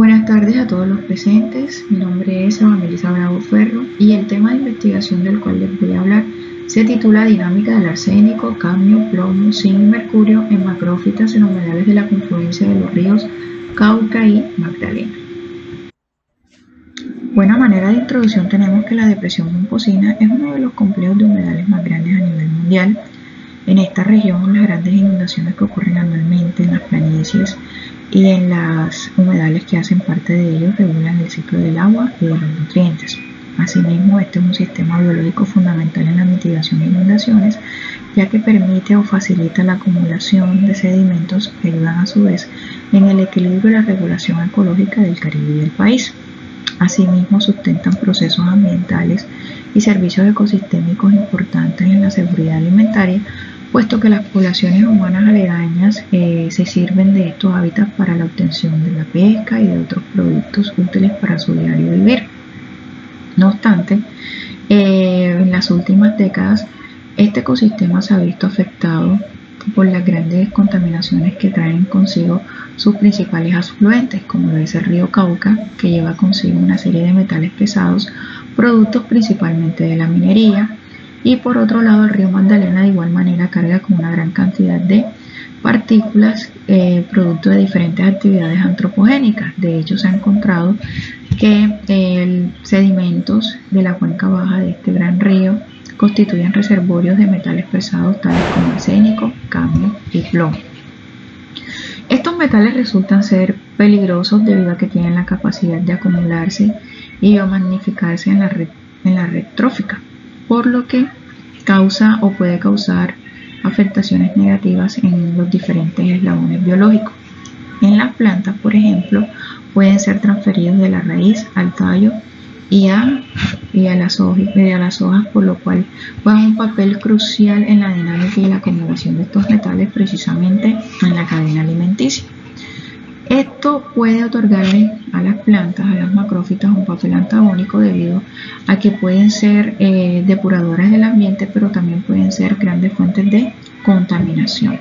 Buenas tardes a todos los presentes, mi nombre es Evangelisa Bravo Ferro y el tema de investigación del cual les voy a hablar se titula Dinámica del arsénico, cadmio, plomo, zinc y mercurio en macrófitas en humedales de la confluencia de los ríos Cauca y Magdalena. Buena manera de introducción tenemos que la depresión Momposina es uno de los complejos de humedales más grandes a nivel mundial. En esta región las grandes inundaciones que ocurren anualmente en las planicies y en las humedales que hacen parte de ellos regulan el ciclo del agua y de los nutrientes. Asimismo, este es un sistema biológico fundamental en la mitigación de inundaciones, ya que permite o facilita la acumulación de sedimentos que ayudan a su vez en el equilibrio y la regulación ecológica del Caribe y del país. Asimismo, sustentan procesos ambientales y servicios ecosistémicos importantes en la seguridad alimentaria, puesto que las poblaciones humanas aledañas se sirven de estos hábitats para la obtención de la pesca y de otros productos útiles para su diario vivir. No obstante, en las últimas décadas, este ecosistema se ha visto afectado por las grandes contaminaciones que traen consigo sus principales afluentes, como lo es el río Cauca, que lleva consigo una serie de metales pesados, productos principalmente de la minería, y por otro lado el río Magdalena de igual manera carga con una gran cantidad de partículas producto de diferentes actividades antropogénicas. De hecho, se ha encontrado que sedimentos de la cuenca baja de este gran río constituyen reservorios de metales pesados tales como arsénico, cadmio y plomo. Estos metales resultan ser peligrosos debido a que tienen la capacidad de acumularse y biomagnificarse en la red trófica, por lo que causa o puede causar afectaciones negativas en los diferentes eslabones biológicos. En las plantas, por ejemplo, pueden ser transferidos de la raíz al tallo y a las hojas, por lo cual juegan un papel crucial en la dinámica y la acumulación de estos metales precisamente en la cadena alimenticia. Esto puede otorgarle a las plantas, a las macrófitas, un papel antagónico debido a que pueden ser depuradoras del ambiente, pero también pueden ser grandes fuentes de contaminación.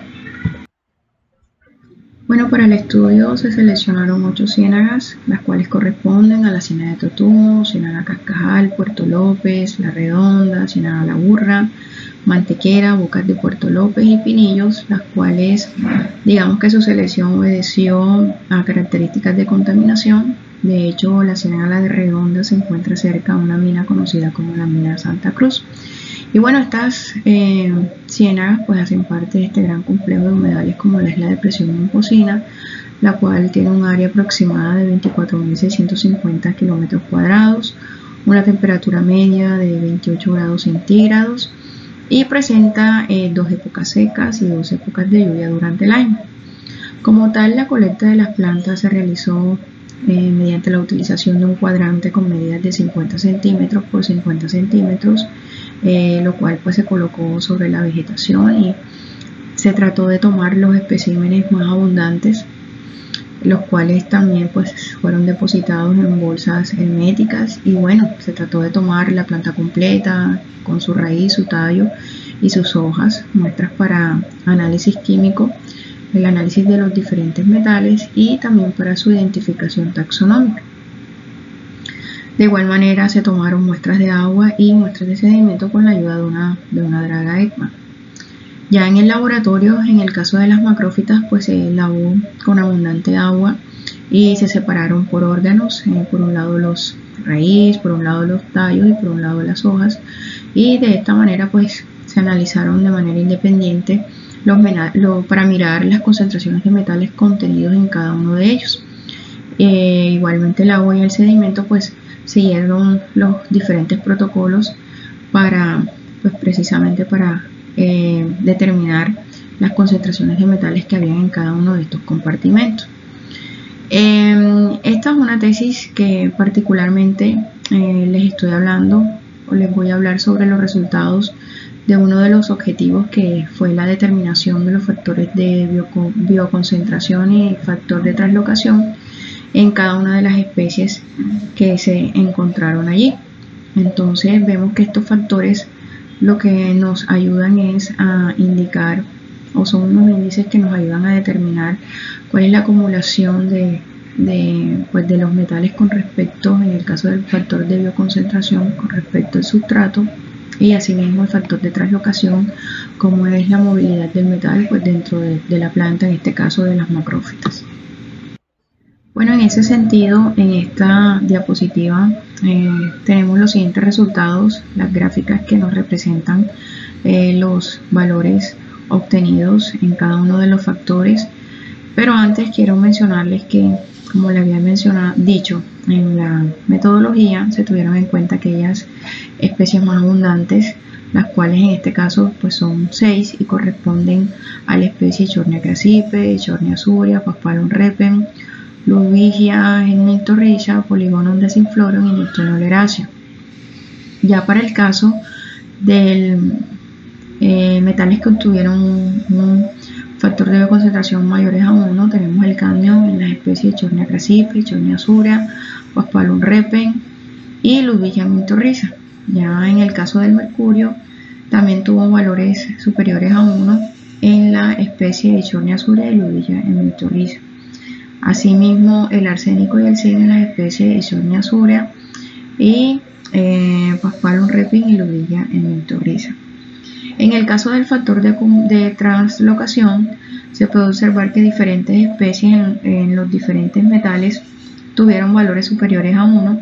Bueno, para el estudio se seleccionaron 8 ciénagas, las cuales corresponden a la Ciénaga de Totumo, Ciénaga Cascajal, Puerto López, La Redonda, Ciénaga La Burra, Mantequera, Bocas de Puerto López y Pinillos, las cuales digamos que su selección obedeció a características de contaminación. De hecho, la Ciénaga La Redonda se encuentra cerca a una mina conocida como la mina Santa Cruz. Y bueno, estas ciénagas pues hacen parte de este gran complejo de humedales como es la depresión Momposina, la cual tiene un área aproximada de 24.650 kilómetros cuadrados, una temperatura media de 28 grados centígrados y presenta 2 épocas secas y 2 épocas de lluvia durante el año. Como tal, la colecta de las plantas se realizó mediante la utilización de un cuadrante con medidas de 50 centímetros por 50 centímetros, lo cual pues se colocó sobre la vegetación y se trató de tomar los especímenes más abundantes, los cuales también pues fueron depositados en bolsas herméticas y bueno, se trató de tomar la planta completa con su raíz, su tallo y sus hojas, muestras para análisis químico, el análisis de los diferentes metales y también para su identificación taxonómica. De igual manera se tomaron muestras de agua y muestras de sedimento con la ayuda de una draga ECMA. Ya en el laboratorio, en el caso de las macrófitas, pues se lavó con abundante agua y se separaron por órganos, por un lado los raíz, por un lado los tallos y por un lado las hojas, y de esta manera pues se analizaron de manera independiente para mirar las concentraciones de metales contenidos en cada uno de ellos. Igualmente el agua y el sedimento pues siguieron los diferentes protocolos para pues precisamente para determinar las concentraciones de metales que había en cada uno de estos compartimentos. Esta es una tesis que particularmente les estoy hablando o les voy a hablar sobre los resultados de uno de los objetivos que fue la determinación de los factores de bioconcentración y factor de translocación en cada una de las especies que se encontraron allí. Entonces vemos que estos factores lo que nos ayudan es a indicar o son unos índices que nos ayudan a determinar cuál es la acumulación de de los metales con respecto, en el caso del factor de bioconcentración, con respecto al sustrato, y asimismo el factor de translocación, como es la movilidad del metal pues dentro de la planta, en este caso de las macrófitas. Bueno, en ese sentido, en esta diapositiva tenemos los siguientes resultados, las gráficas que nos representan los valores obtenidos en cada uno de los factores, pero antes quiero mencionarles que, como le había dicho, en la metodología se tuvieron en cuenta aquellas especies más abundantes, las cuales en este caso pues son 6 y corresponden a la especie Eichhornia crassipe, Eichhornia surea, Paspalum repens, Ludwigia genittorrhea, Polygonum desinflorum y Neutronio oleraceo. Ya para el caso del metales que obtuvieron un factor de bioconcentración mayores a 1, tenemos el cadmio en las especies Eichhornia crassipe, Eichhornia surea, Paspalum repens y Ludwigia genittorrhea. Ya en el caso del mercurio también tuvo valores superiores a 1 en la especie Eichhornia surea y Ludwigia genittorrhea. Asimismo, el arsénico y el zinc en las especies Eichhornia surea y Paspalum repens y Ludwigia genittorrhea. En el caso del factor de translocación, se puede observar que diferentes especies en los diferentes metales tuvieron valores superiores a 1,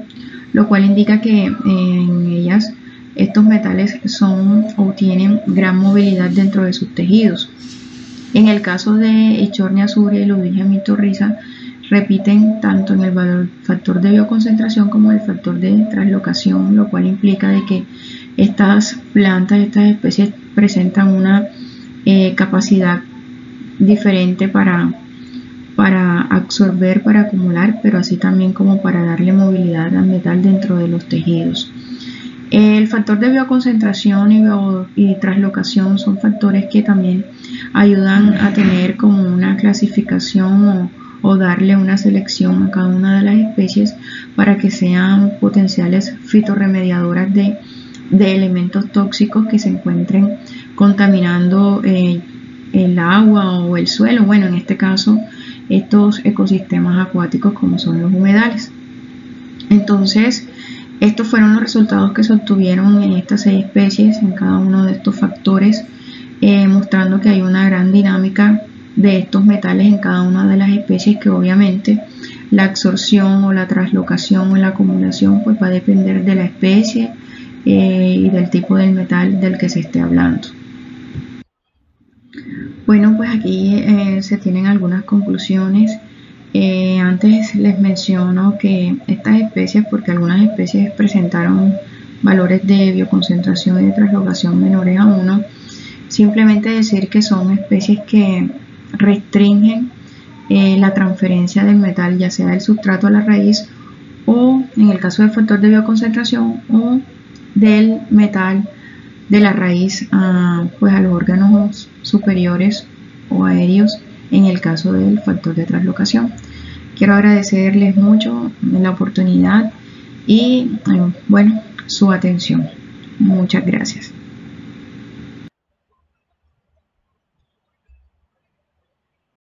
lo cual indica que en ellas estos metales son o tienen gran movilidad dentro de sus tejidos. En el caso de Eichhornia surea y Ludwigia genittorrhea, repiten tanto en el factor de bioconcentración como en el factor de translocación, lo cual implica de que estas plantas, estas especies presentan una capacidad diferente para absorber, para acumular, pero así también como para darle movilidad al metal dentro de los tejidos. El factor de bioconcentración y translocación son factores que también ayudan a tener como una clasificación o darle una selección a cada una de las especies para que sean potenciales fitorremediadoras de elementos tóxicos que se encuentren contaminando el agua o el suelo, bueno, en este caso estos ecosistemas acuáticos como son los humedales. Entonces, estos fueron los resultados que se obtuvieron en estas 6 especies, en cada uno de estos factores, mostrando que hay una gran dinámica de estos metales en cada una de las especies, que obviamente la absorción o la translocación o la acumulación pues va a depender de la especie y del tipo del metal del que se esté hablando. Bueno, pues aquí se tienen algunas conclusiones. Antes les menciono que estas especies, porque algunas especies presentaron valores de bioconcentración y de translocación menores a 1, simplemente decir que son especies que restringen la transferencia del metal, ya sea del sustrato a la raíz o, en el caso del factor de bioconcentración, o del metal de la raíz pues a los órganos superiores o aéreos, en el caso del factor de translocación. Quiero agradecerles mucho la oportunidad y bueno, su atención. Muchas gracias.